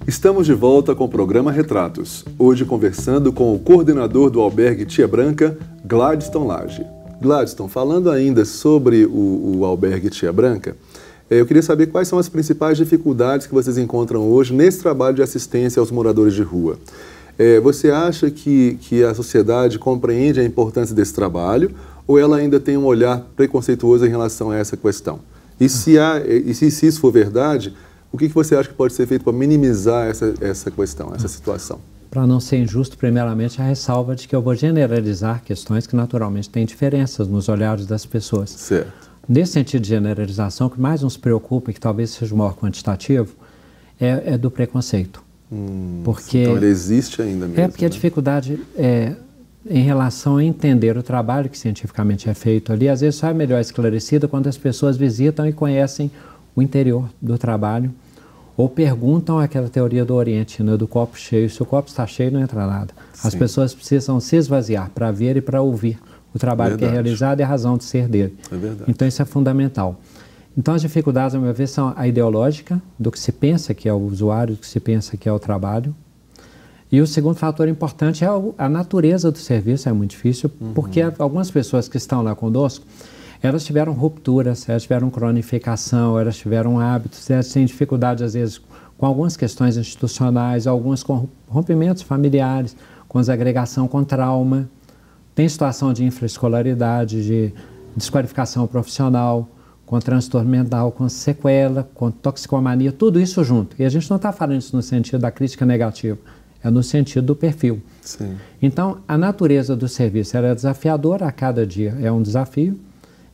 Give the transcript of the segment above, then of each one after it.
Estamos de volta com o programa Retratos, hoje conversando com o coordenador do albergue Tia Branca, Gladstone Lage. Gladstone, falando ainda sobre o albergue Tia Branca, eu queria saber quais são as principais dificuldades que vocês encontram hoje nesse trabalho de assistência aos moradores de rua. Você acha que a sociedade compreende a importância desse trabalho ou ela ainda tem um olhar preconceituoso em relação a essa questão? E se isso for verdade, o que você acha que pode ser feito para minimizar essa questão, essa situação? Para não ser injusto, primeiramente, a ressalva de que eu vou generalizar questões que naturalmente têm diferenças nos olhares das pessoas. Certo. Nesse sentido de generalização, o que mais nos preocupa, e que talvez seja o maior quantitativo, é do preconceito. Porque, então ele existe ainda mesmo. Porque a dificuldade em relação a entender o trabalho que cientificamente é feito ali, às vezes só é melhor esclarecida quando as pessoas visitam e conhecem o interior do trabalho, ou perguntam aquela teoria do Oriente, né, do copo cheio. Se o copo está cheio, não entra nada. Sim. As pessoas precisam se esvaziar para ver e para ouvir o trabalho que é realizado e a razão de ser dele. É verdade. Então isso é fundamental. Então as dificuldades, a meu ver, são a ideológica, do que se pensa que é o usuário, do que se pensa que é o trabalho. E o segundo fator importante é a natureza do serviço, é muito difícil, porque algumas pessoas que estão lá conosco, elas tiveram rupturas, elas tiveram cronificação, elas tiveram hábitos, elas têm dificuldade, às vezes, com algumas questões institucionais, alguns com rompimentos familiares, com desagregação, com trauma. Tem situação de infraescolaridade, de desqualificação profissional, com transtorno mental, com sequela, com toxicomania, tudo isso junto. E a gente não está falando isso no sentido da crítica negativa, é no sentido do perfil. Sim. Então, a natureza do serviço ela é desafiadora a cada dia, é um desafio.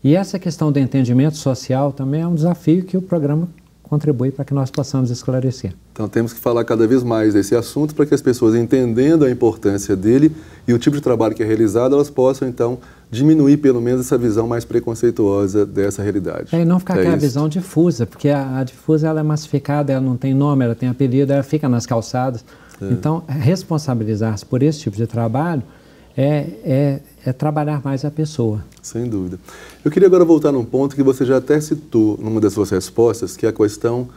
E essa questão do entendimento social também é um desafio que o programa contribui para que nós possamos esclarecer. Então temos que falar cada vez mais desse assunto para que as pessoas, entendendo a importância dele e o tipo de trabalho que é realizado, elas possam então diminuir pelo menos essa visão mais preconceituosa dessa realidade. E não ficar aquela visão difusa, porque a difusa ela é massificada, ela não tem nome, ela tem apelido, ela fica nas calçadas. Então, responsabilizar-se por esse tipo de trabalho é trabalhar mais a pessoa. Sem dúvida. Eu queria agora voltar num ponto que você já até citou numa das suas respostas, que é a questão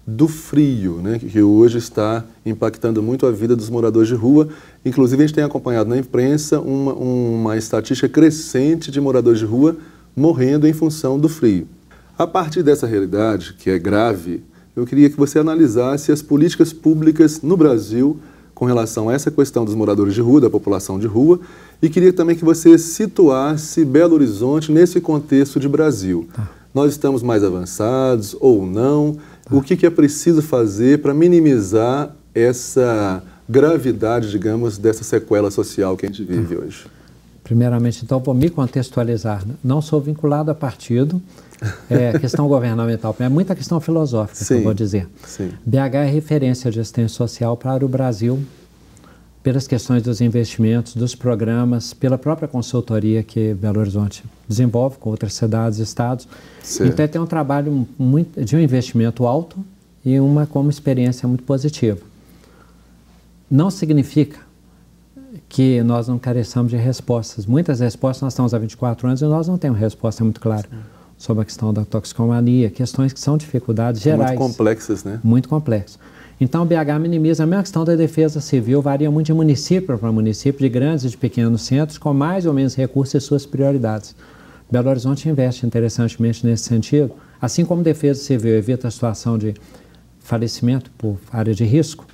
do frio, né, que hoje está impactando muito a vida dos moradores de rua. Inclusive, a gente tem acompanhado na imprensa uma estatística crescente de moradores de rua morrendo em função do frio. A partir dessa realidade, que é grave, eu queria que você analisasse as políticas públicas no Brasil com relação a essa questão dos moradores de rua, da população de rua, e queria também que você situasse Belo Horizonte nesse contexto de Brasil. Nós estamos mais avançados ou não? O que é preciso fazer para minimizar essa gravidade, digamos, dessa sequela social que a gente vive hoje? Primeiramente, então, vou me contextualizar. Não sou vinculado a partido, é questão governamental, é muita questão filosófica, que eu vou dizer. Sim. BH é referência de assistência social para o Brasil, pelas questões dos investimentos, dos programas, pela própria consultoria que Belo Horizonte desenvolve com outras cidades e estados. Certo. Então, tem um trabalho de um investimento alto e uma como experiência muito positiva. Não significa que nós não careçamos de respostas. Muitas respostas, nós estamos há 24 anos e nós não temos resposta muito clara sobre a questão da toxicomania, questões que são dificuldades gerais. Muito complexas, né? Muito complexas. Então, o BH minimiza a mesma questão da defesa civil, varia muito de município para município, de grandes e de pequenos centros, com mais ou menos recursos e suas prioridades. Belo Horizonte investe interessantemente nesse sentido, assim como defesa civil evita a situação de falecimento por área de risco,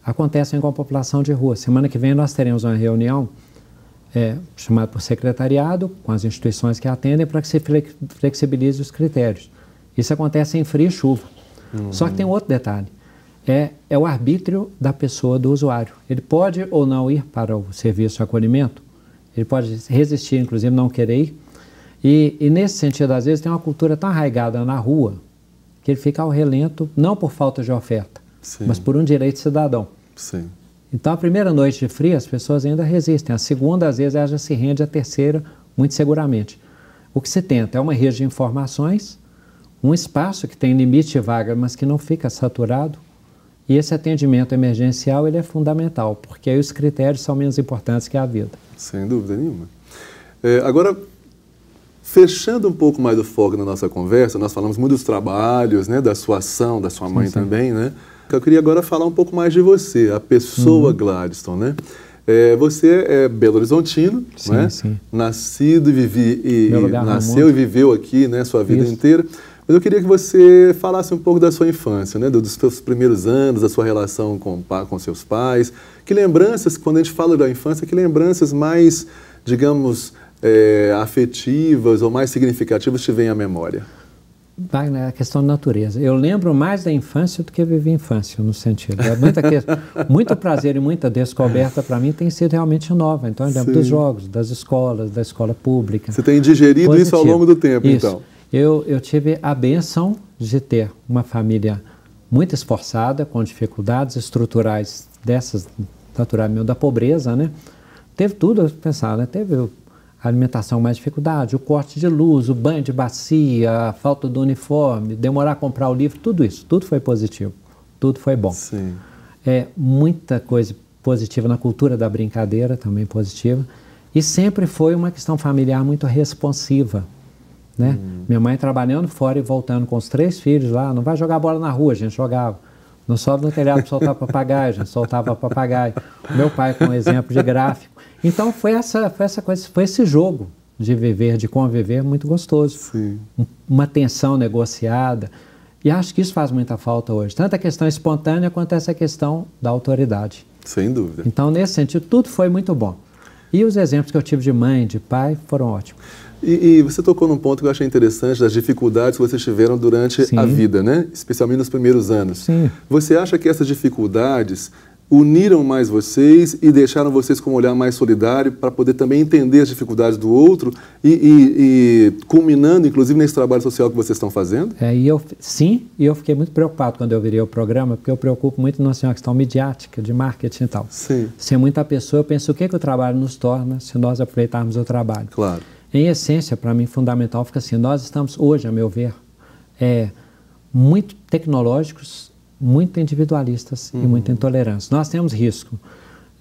acontecem com a população de rua. Semana que vem nós teremos uma reunião chamada por secretariado, com as instituições que atendem, para que se flexibilize os critérios. Isso acontece em frio e chuva. Só que tem outro detalhe. É o arbítrio da pessoa, do usuário. Ele pode ou não ir para o serviço de acolhimento, ele pode resistir, inclusive não querer ir. E nesse sentido, às vezes, tem uma cultura tão arraigada na rua que ele fica ao relento, não por falta de oferta, mas por um direito cidadão. Sim. Então, a primeira noite de frio, as pessoas ainda resistem. A segunda, às vezes, ela já se rende. A terceira, muito seguramente. O que se tenta é uma rede de informações, um espaço que tem limite de vaga, mas que não fica saturado. E esse atendimento emergencial ele é fundamental, porque aí os critérios são menos importantes que a vida. Sem dúvida nenhuma. Agora, Fechando um pouco mais o foco na nossa conversa, nós falamos muito dos trabalhos, né, da sua ação, da sua mãe sim. também, né? Eu queria agora falar um pouco mais de você, a pessoa Gladstone, né? Você é belo-horizontino, Sim, né? sim. Nascido e nasceu e viveu aqui, né, sua vida Isso. inteira. Mas eu queria que você falasse um pouco da sua infância, né, dos seus primeiros anos, da sua relação com seus pais. Que lembranças, quando a gente fala da infância, que lembranças mais, digamos, afetivas ou mais significativas te vêm à memória? Wagner, a questão da natureza. Eu lembro mais da infância do que vivi infância, no sentido. Muito prazer e muita descoberta para mim tem sido realmente nova. Então, eu lembro dos jogos, das escolas, da escola pública. Você tem digerido isso ao longo do tempo, então? Eu tive a bênção de ter uma família muito esforçada, com dificuldades estruturais dessas, naturalmente, da pobreza, né? Teve tudo a pensar, né? Teve a alimentação mais dificuldade, o corte de luz, o banho de bacia, a falta do uniforme, demorar a comprar o livro, tudo isso, tudo foi positivo, tudo foi bom. Sim. Muita coisa positiva na cultura da brincadeira, também positiva, e sempre foi uma questão familiar muito responsiva, né? Minha mãe trabalhando fora e voltando com os 3 filhos lá, não vai jogar bola na rua, a gente jogava. Não sobe no telhado para soltar papagaio, a gente soltava papagaio. Meu pai com um exemplo de gráfico. Então foi essa coisa, foi esse jogo de viver, de conviver muito gostoso. Sim. Uma tensão negociada. E acho que isso faz muita falta hoje. Tanto a questão espontânea quanto essa questão da autoridade. Sem dúvida. Então, nesse sentido, tudo foi muito bom. E os exemplos que eu tive de mãe, de pai, foram ótimos. E você tocou num ponto que eu achei interessante, das dificuldades que vocês tiveram durante a vida, né? Especialmente nos primeiros anos. Sim. Você acha que essas dificuldades uniram mais vocês e deixaram vocês com um olhar mais solidário para poder também entender as dificuldades do outro e culminando, inclusive, nesse trabalho social que vocês estão fazendo? E eu fiquei muito preocupado quando eu virei o programa, porque eu preocupo muito na questão midiática, de marketing e tal. Sim. Ser muita pessoa, eu penso o que o trabalho nos torna se nós aproveitarmos o trabalho. Claro. Em essência, para mim, fundamental fica assim, nós estamos hoje, a meu ver, muito tecnológicos, muito individualistas e muito intolerantes. Nós temos risco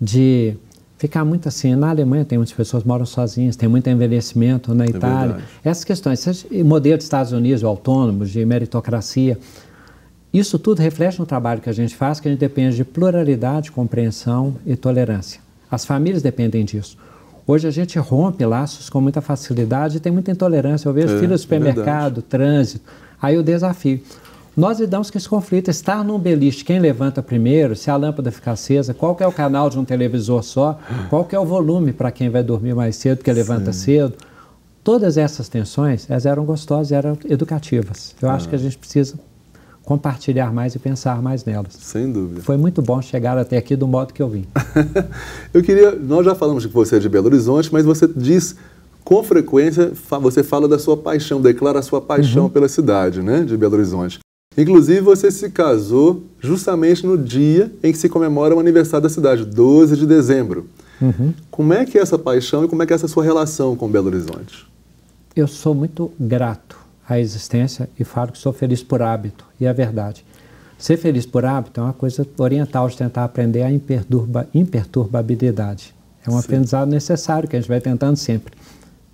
de ficar muito assim, na Alemanha tem muitas pessoas que moram sozinhas, tem muito envelhecimento, na Itália. Verdade. Essas questões, modelo dos Estados Unidos, autônomos, de meritocracia, isso tudo reflete no trabalho que a gente faz, que a gente depende de pluralidade, compreensão e tolerância. As famílias dependem disso. Hoje a gente rompe laços com muita facilidade e tem muita intolerância. Eu vejo filhos do supermercado, trânsito, aí o desafio. Nós lidamos com esse conflito, estar num beliche, quem levanta primeiro, se a lâmpada ficar acesa, qual que é o canal de um televisor só, qual que é o volume para quem vai dormir mais cedo, porque levanta cedo. Todas essas tensões, elas eram gostosas e eram educativas. Eu acho que a gente precisa compartilhar mais e pensar mais nelas. Sem dúvida. Foi muito bom chegar até aqui do modo que eu vim. Nós já falamos que você é de Belo Horizonte, mas você diz, com frequência, você fala da sua paixão, declara a sua paixão pela cidade, né, de Belo Horizonte. Inclusive, você se casou justamente no dia em que se comemora o aniversário da cidade, 12 de dezembro. Como é que é essa paixão e como é que é essa sua relação com Belo Horizonte? Eu sou muito grato à existência e falo que sou feliz por hábito, e é verdade. Ser feliz por hábito é uma coisa oriental de tentar aprender a imperturbabilidade. É um aprendizado necessário que a gente vai tentando sempre.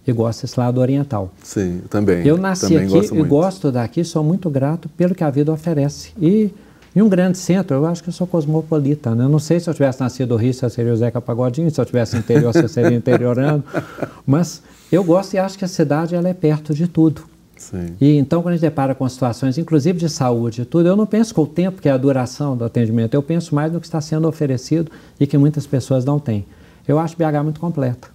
E gosto desse lado oriental. Sim, também. Eu nasci aqui e gosto daqui, sou muito grato pelo que a vida oferece. E em um grande centro, eu acho que eu sou cosmopolita, né? Eu não sei se eu tivesse nascido no Rio, se eu seria o Zeca Pagodinho, se eu tivesse no interior, se eu seria interiorano. Mas eu gosto e acho que a cidade ela é perto de tudo. Sim. E então, quando a gente depara com situações, inclusive de saúde e tudo, eu não penso com o tempo, que é a duração do atendimento, eu penso mais no que está sendo oferecido e que muitas pessoas não têm. Eu acho BH muito completa.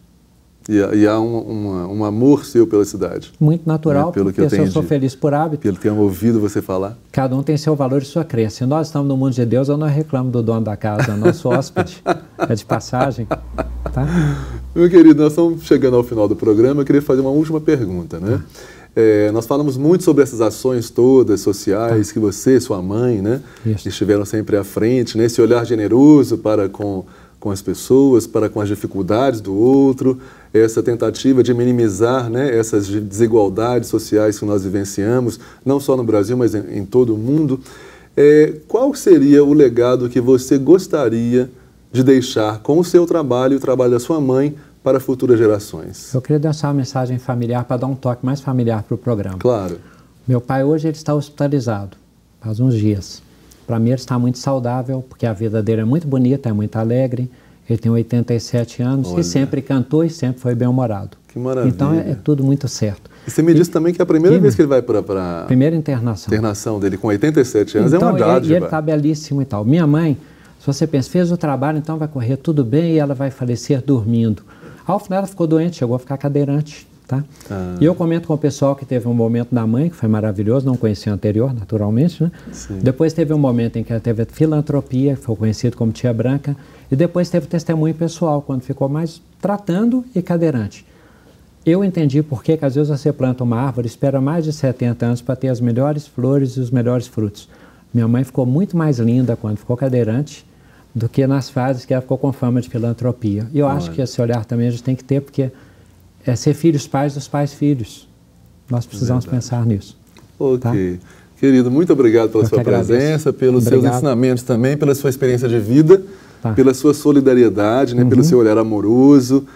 E há um amor seu pela cidade. Muito natural, pelo porque eu sou feliz por hábito. Pelo que tenho ouvido você falar. Cada um tem seu valor e sua crença. Se nós estamos no mundo de Deus, eu não reclamo do dono da casa, nosso hóspede. É de passagem. Tá? Meu querido, nós estamos chegando ao final do programa. Eu queria fazer uma última pergunta, né? Nós falamos muito sobre essas ações todas sociais que você e sua mãe, né, estiveram sempre à frente, né, esse olhar generoso para com as pessoas, para com as dificuldades do outro, essa tentativa de minimizar, né, essas desigualdades sociais que nós vivenciamos, não só no Brasil, mas em todo o mundo. Qual seria o legado que você gostaria de deixar com o seu trabalho e o trabalho da sua mãe para futuras gerações? Eu queria deixar uma mensagem familiar para dar um toque mais familiar para o programa. Claro. Meu pai hoje ele está hospitalizado, faz uns dias. Para mim ele está muito saudável, porque a vida dele é muito bonita, é muito alegre. Ele tem 87 anos. Olha. E sempre cantou e sempre foi bem-humorado. Que maravilha. Então é tudo muito certo. E você me disse também que é a primeira vez que ele vai para primeira internação. Internação dele com 87 anos então, é uma dádiva. E ele está belíssimo e tal. Minha mãe, se você pensa, fez o trabalho, então vai correr tudo bem e ela vai falecer dormindo. Ao final ela ficou doente, chegou a ficar cadeirante. Tá? E eu comento com o pessoal que teve um momento da mãe, que foi maravilhoso, não conhecia o anterior, naturalmente, né? Depois teve um momento em que ela teve filantropia, que foi conhecido como Tia Branca, e depois teve testemunho pessoal, quando ficou mais tratando e cadeirante. Eu entendi por que às vezes você planta uma árvore, espera mais de 70 anos para ter as melhores flores e os melhores frutos. Minha mãe ficou muito mais linda quando ficou cadeirante do que nas fases que ela ficou com fama de filantropia. E eu acho que esse olhar também a gente tem que ter, porque é ser filhos pais dos pais filhos. Nós precisamos pensar nisso. Ok. Tá? Querido, muito obrigado pela sua presença, pelos seus ensinamentos também, pela sua experiência de vida, pela sua solidariedade, né, pelo seu olhar amoroso,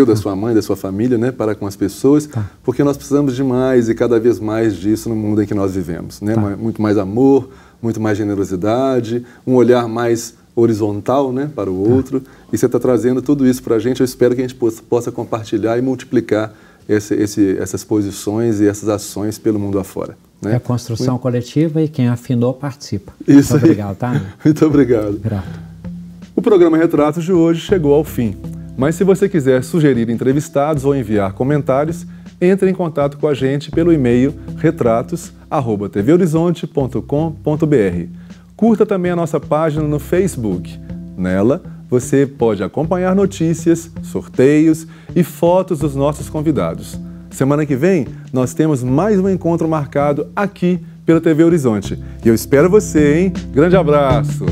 da sua mãe, da sua família, né, para com as pessoas, porque nós precisamos de mais e cada vez mais disso no mundo em que nós vivemos. Né? Muito mais amor, muito mais generosidade, um olhar mais horizontal, né, para o outro, e você está trazendo tudo isso para a gente. Eu espero que a gente possa compartilhar e multiplicar essas posições e essas ações pelo mundo afora. Né? É a construção coletiva e quem afinou participa. Isso. Muito obrigado, tá? Muito obrigado. Grato. O programa Retratos de hoje chegou ao fim, mas se você quiser sugerir entrevistados ou enviar comentários, entre em contato com a gente pelo e-mail retratos@tvhorizonte.com.br. Curta também a nossa página no Facebook. Nela, você pode acompanhar notícias, sorteios e fotos dos nossos convidados. Semana que vem, nós temos mais um encontro marcado aqui pela TV Horizonte. E eu espero você, hein? Grande abraço!